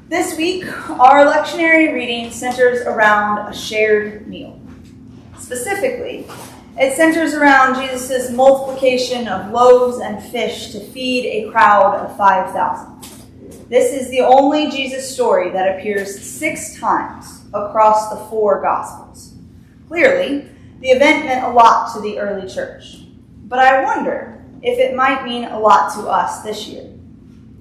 This week, our lectionary reading centers around a shared meal. Specifically, it centers around Jesus' multiplication of loaves and fish to feed a crowd of 5,000. This is the only Jesus story that appears 6 times across the 4 Gospels. Clearly, the event meant a lot to the early church, but I wonder if it might mean a lot to us this year.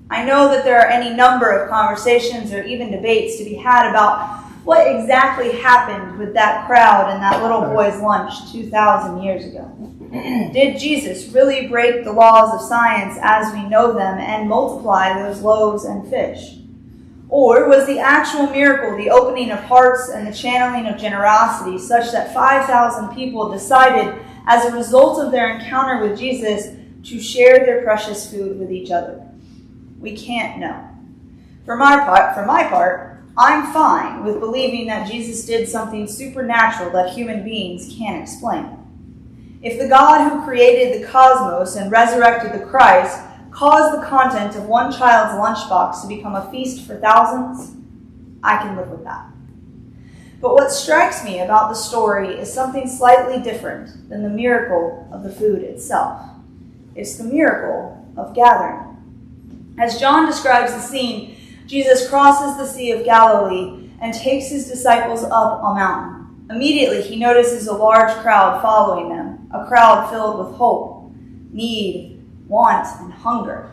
I know that there are any number of conversations or even debates to be had about what exactly happened with that crowd and that little boy's lunch 2,000 years ago. Did Jesus really break the laws of science as we know them and multiply those loaves and fish? Or was the actual miracle the opening of hearts and the channeling of generosity such that 5,000 people decided, as a result of their encounter with Jesus, to share their precious food with each other? We can't know. For my part, I'm fine with believing that Jesus did something supernatural that human beings can't explain. If the God who created the cosmos and resurrected the Christ caused the content of one child's lunchbox to become a feast for thousands, I can live with that. But what strikes me about the story is something slightly different than the miracle of the food itself. It's the miracle of gathering. As John describes the scene, Jesus crosses the Sea of Galilee and takes his disciples up a mountain. Immediately, he notices a large crowd following them, a crowd filled with hope, need, want, and hunger.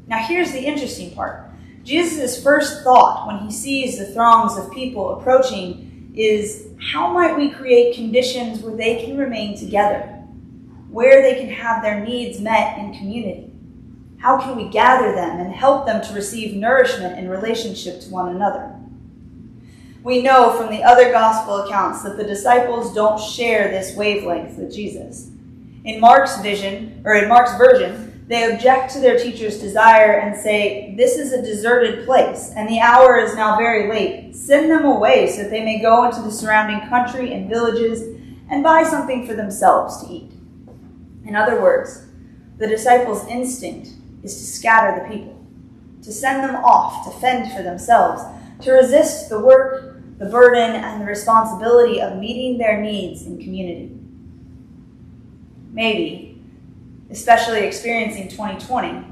Now, here's the interesting part. Jesus' first thought when he sees the throngs of people approaching is, how might we create conditions where they can remain together, where they can have their needs met in community? How can we gather them and help them to receive nourishment in relationship to one another? We know from the other gospel accounts that the disciples don't share this wavelength with Jesus. In Mark's version, they object to their teacher's desire and say, "This is a deserted place, and the hour is now very late. Send them away so that they may go into the surrounding country and villages and buy something for themselves to eat." In other words, the disciples' instinct is to scatter the people, to send them off to fend for themselves, to resist the work, the burden, and the responsibility of meeting their needs in community. Maybe, especially experiencing 2020,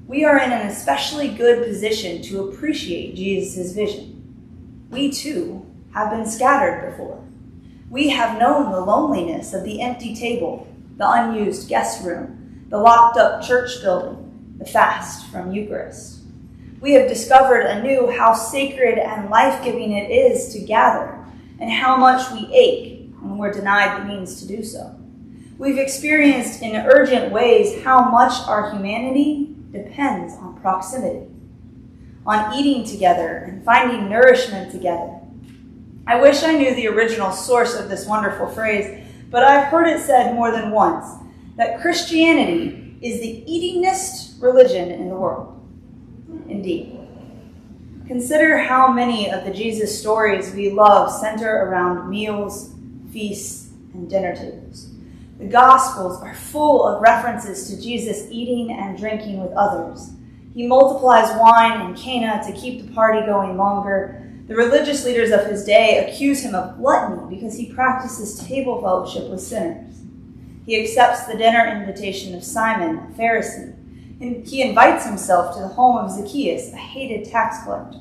we are in an especially good position to appreciate Jesus' vision. We too have been scattered before. We have known the loneliness of the empty table, the unused guest room, the locked up church building, the fast from Eucharist. We have discovered anew how sacred and life-giving it is to gather, and how much we ache when we're denied the means to do so. We've experienced in urgent ways how much our humanity depends on proximity, on eating together and finding nourishment together. I wish I knew the original source of this wonderful phrase, but I've heard it said more than once, that Christianity is the eatingest religion in the world. Indeed. Consider how many of the Jesus stories we love center around meals, feasts, and dinner tables. The Gospels are full of references to Jesus eating and drinking with others. He multiplies wine in Cana to keep the party going longer. The religious leaders of his day accuse him of gluttony because he practices table fellowship with sinners. He accepts the dinner invitation of Simon, a Pharisee, and he invites himself to the home of Zacchaeus, a hated tax collector.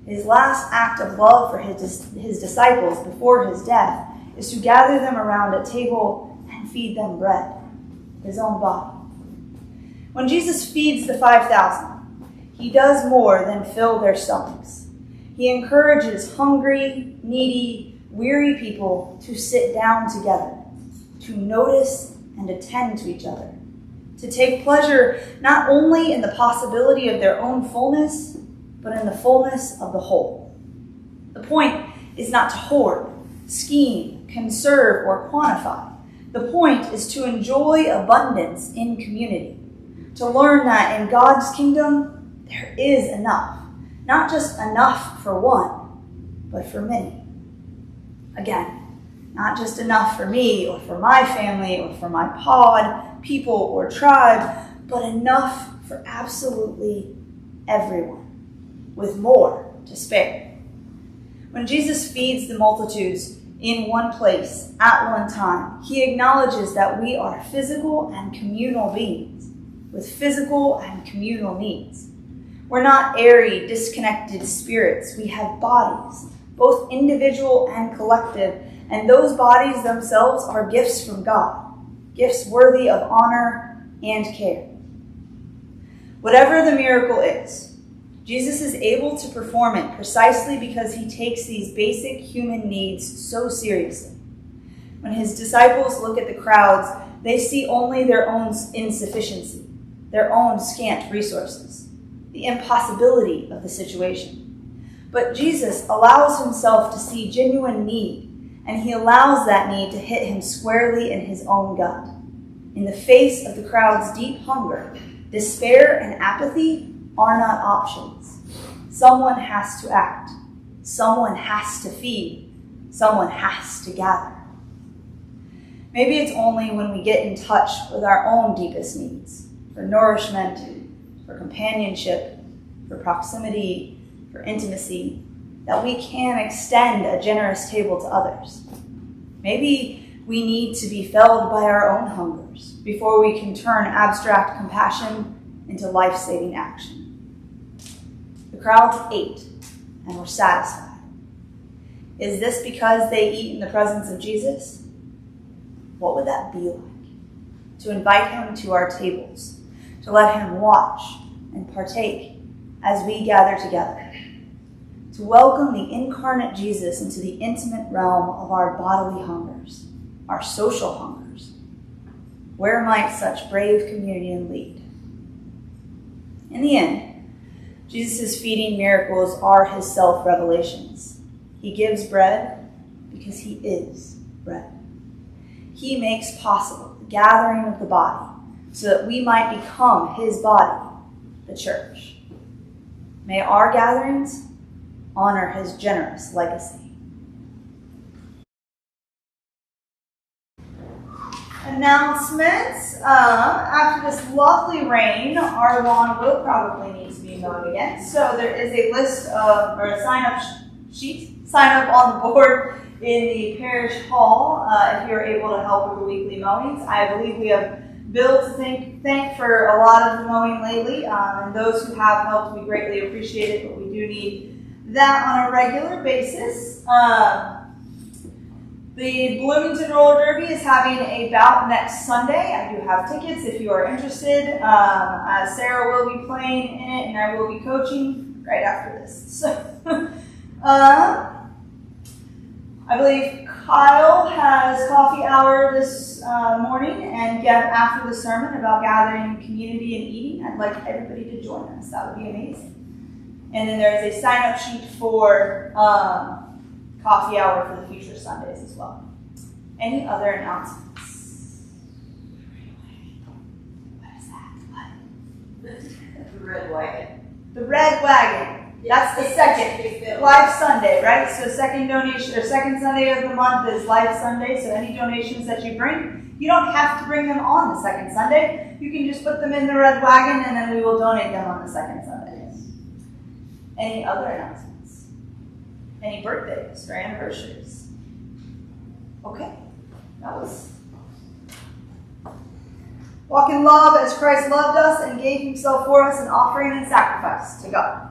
His last act of love for his disciples before his death is to gather them around a table and feed them bread, his own body. When Jesus feeds the 5,000, he does more than fill their stomachs. He encourages hungry, needy, weary people to sit down together, to notice and attend to each other, to take pleasure not only in the possibility of their own fullness, but in the fullness of the whole. The point is not to hoard, scheme, conserve, or quantify. The point is to enjoy abundance in community, to learn that in God's kingdom, there is enough, not just enough for one, but for many. Again, not just enough for me or for my family or for my pod, people, or tribe, but enough for absolutely everyone. with more to spare. When Jesus feeds the multitudes in one place at one time, he acknowledges that we are physical and communal beings with physical and communal needs. We're not airy, disconnected spirits. We have bodies, both individual and collective, and those bodies themselves are gifts from God, gifts worthy of honor and care. Whatever the miracle is, Jesus is able to perform it precisely because he takes these basic human needs so seriously. When his disciples look at the crowds, they see only their own insufficiency, their own scant resources, the impossibility of the situation. But Jesus allows himself to see genuine need, and he allows that need to hit him squarely in his own gut. In the face of the crowd's deep hunger, despair and apathy are not options. Someone has to act. Someone has to feed. Someone has to gather. Maybe it's only when we get in touch with our own deepest needs, for nourishment, for companionship, for proximity, for intimacy, that we can extend a generous table to others. Maybe we need to be filled by our own hungers before we can turn abstract compassion into life-saving action. The crowds ate and were satisfied. Is this because they eat in the presence of Jesus? What would that be like? To invite him to our tables, to let him watch and partake as we gather together, to welcome the incarnate Jesus into the intimate realm of our bodily hungers, our social hungers. Where might such brave communion lead? In the end, Jesus' feeding miracles are his self-revelations. He gives bread because he is bread. He makes possible the gathering of the body so that we might become his body, the church. May our gatherings honor his generous legacy. Announcements. After this lovely rain, our lawn will probably need to be mowed again. So there is a list of, or a sign-up sheet, sign-up on the board in the parish hall if you're able to help with the weekly mowings. I believe we have Bill to thank for a lot of the mowing lately, and those who have helped, we greatly appreciate it, but we do need that on a regular basis. The Bloomington Roller Derby is having a bout next Sunday. I do have tickets if you are interested. Sarah will be playing in it, and I will be coaching right after this. So, I believe Kyle has coffee hour this morning, and after the sermon about gathering community and eating, I'd like everybody to join us. That would be amazing. And then there's a sign-up sheet for coffee hour for the future Sundays as well. Any other announcements? What is that? The red wagon. The red wagon. That's the second Life Sunday, right? So second donation or second Sunday of the month is Life Sunday. So any donations that you bring, you don't have to bring them on the second Sunday. You can just put them in the red wagon, and then we will donate them on the second Sunday. Any other announcements? Any birthdays or anniversaries? Okay, that was. Walk in love as Christ loved us and gave himself for us, an offering and sacrifice to God.